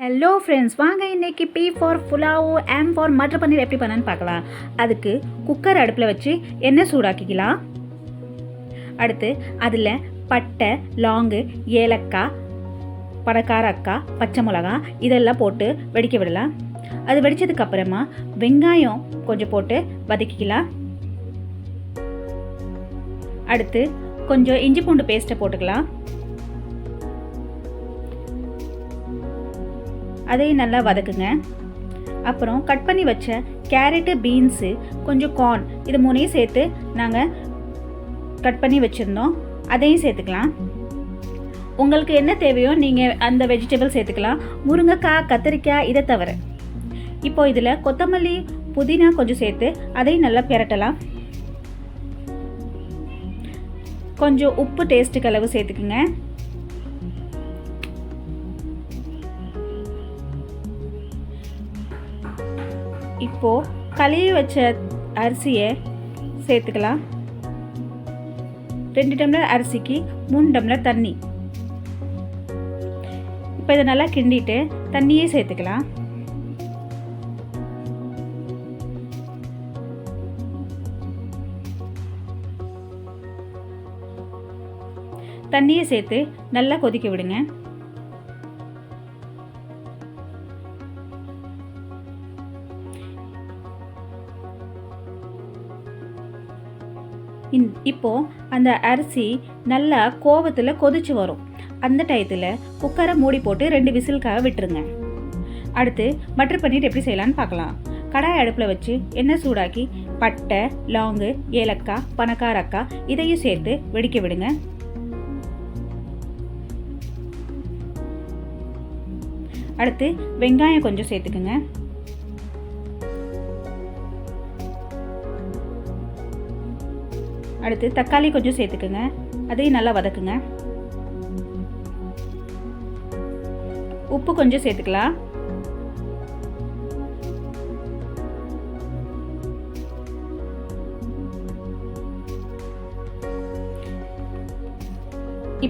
Hello friends, வாங்க இன்றைக்கி B for pulao, M for matar paneer எப்படி பண்ணான்னு பார்க்கலாம். அதுக்கு குக்கர் அடுப்பில் வச்சு எண்ணெய் சூடாக்கிக்கலாம். அடுத்து அதில் பட்டை, லாங்கு, ஏலக்காய், பணக்காரக்காய், பச்சை மிளகா இதெல்லாம் போட்டு வெடிக்க விடலாம். அது வெடித்ததுக்கப்புறமா வெங்காயம் கொஞ்சம் போட்டு வதக்கிக்கலாம். அடுத்து கொஞ்சம் இஞ்சி பூண்டு பேஸ்ட்டை போட்டுக்கலாம். அதையும் நல்லா வதக்குங்க. அப்புறம் கட் பண்ணி வச்ச கேரட்டு, பீன்ஸு, கொஞ்சம் கார்ன் இது மூணையும் சேர்த்து நாங்கள் கட் பண்ணி வச்சுருந்தோம், அதையும் சேர்த்துக்கலாம். உங்களுக்கு என்ன தேவையோ நீங்கள் அந்த வெஜிடபிள் சேர்த்துக்கலாம். முருங்கைக்காய், கத்திரிக்காய் இதை தவிர. இப்போ இதில் கொத்தமல்லி, புதினா கொஞ்சம் சேர்த்து அதையும் நல்லா பிரட்டலாம். கொஞ்சம் உப்பு டேஸ்ட்டுக்கு அளவு சேர்த்துக்குங்க. இப்போது கழுவி வச்ச அரிசியை சேர்த்துக்கலாம். 2 டம்ளர் அரிசிக்கு 3 டம்ளர் தண்ணி. இப்போ இதை நல்லா கிண்டிட்டு தண்ணியே சேர்த்துக்கலாம். தண்ணியை சேர்த்து நல்லா கொதிக்க விடுங்க. இப்போது அந்த அரிசி நல்லா கோவத்தில் கொதிச்சு வரும். அந்த டயத்தில் குக்கரை மூடி போட்டு 2 விசிலுக்காக விட்டுருங்க. அடுத்து மட்டர் பன்னீர் எப்படி செய்யலான்னு பார்க்கலாம். கடாய் அடுப்பில் வச்சு எண்ணெய் சூடாக்கி பட்டை, லாங்கு, ஏலக்காய், பணக்காரக்காய் இதையும் சேர்த்து வெடிக்க விடுங்க. அடுத்து வெங்காயம் கொஞ்சம் சேர்த்துக்குங்க. அடுத்து தக்காளி கொஞ்சம் சேர்த்துக்குங்க. அதையும் நல்லா வதக்குங்க. உப்பு கொஞ்சம் சேர்த்துக்கலாம்.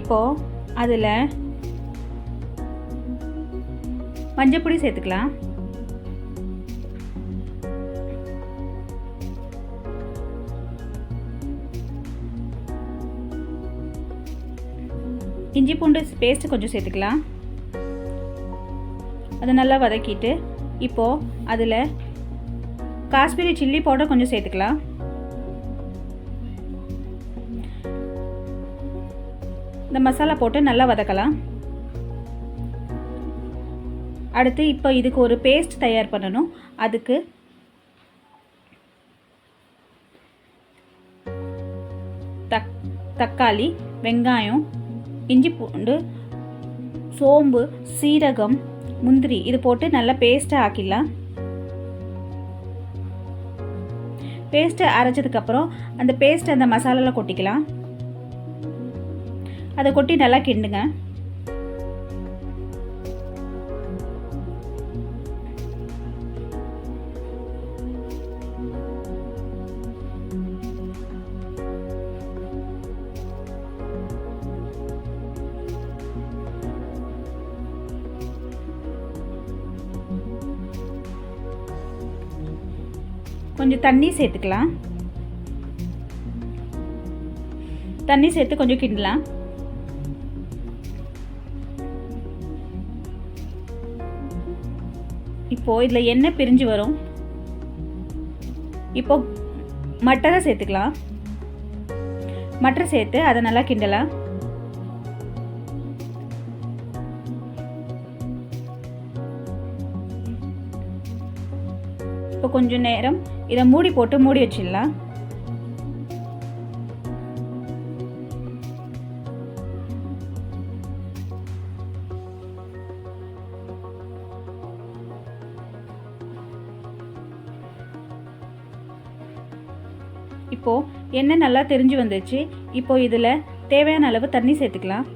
இப்போ அதில் மஞ்சப்பொடி சேர்த்துக்கலாம். இஞ்சி பூண்டு பேஸ்ட்டு கொஞ்சம் சேர்த்துக்கலாம். அதை நல்லா வதக்கிட்டு இப்போது அதில் காஷ்மீரி சில்லி பவுடர் கொஞ்சம் சேர்த்துக்கலாம். இந்த மசாலா போட்டு நல்லா வதக்கலாம். அடுத்து இப்போ இதுக்கு ஒரு பேஸ்ட் தயார் பண்ணணும். அதுக்கு தக்காளி, வெங்காயம், இஞ்சி பூண்டு, சோம்பு, சீரகம், முந்திரி இது போட்டு நல்லா பேஸ்ட்டாக ஆக்கிடலாம். பேஸ்ட்டை அரைச்சதுக்கப்புறம் அந்த பேஸ்ட் அந்த மசாலாவில் கொட்டிக்கலாம். அதை கொட்டி நல்லா கிண்டுங்க. கொஞ்சம் தண்ணி சேர்த்துக்கலாம். தண்ணி சேர்த்து கொஞ்சம் கிண்டலாம். இப்போ இதில் எண்ணெய் பிரிஞ்சு வரும். இப்போ மட்டரை சேர்த்துக்கலாம். மட்டரை சேர்த்து அதை நல்லா கிண்டலாம். இப்போ கொஞ்சம் நேரம் இதை மூடி போட்டு மூடி வச்சிடலாம். இப்போது எண்ணெய் நல்லா தெரிஞ்சு வந்துச்சு. இப்போ இதில் தேவையான அளவு தண்ணி சேர்த்துக்கலாம்.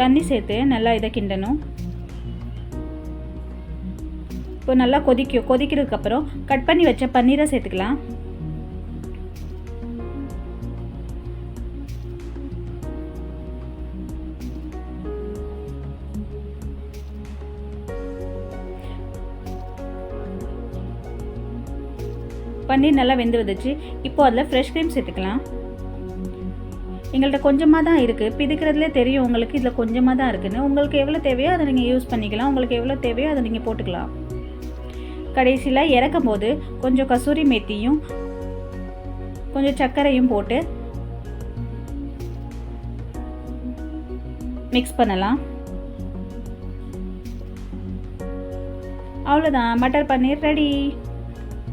தண்ணி சேர்த்து நல்லா இதை கிண்டணும். இப்போ நல்லா கொதிக்கிறதுக்கப்புறம் கட் பண்ணி வச்ச பன்னீரை சேர்த்துக்கலாம். பன்னீர் நல்லா வெந்து வந்துச்சு. இப்போது அதில் ஃப்ரெஷ் க்ரீம் சேர்த்துக்கலாம். எங்கள்கிட்ட கொஞ்சமாக தான் இருக்குது, பிதுக்கிறதுலே தெரியும் உங்களுக்கு இதில் கொஞ்சமாக தான் இருக்குதுன்னு. உங்களுக்கு எவ்வளோ தேவையோ அதை நீங்கள் யூஸ் பண்ணிக்கலாம், உங்களுக்கு எவ்வளோ தேவையோ அதை நீங்கள் போட்டுக்கலாம். கடைசியில் இறக்கும் போது கொஞ்சம் கசூரி மேத்தியும் கொஞ்சம் சர்க்கரையும் போட்டு மிக்ஸ் பண்ணலாம். அவ்வளோதான், மட்டர் பன்னீர் ரெடி.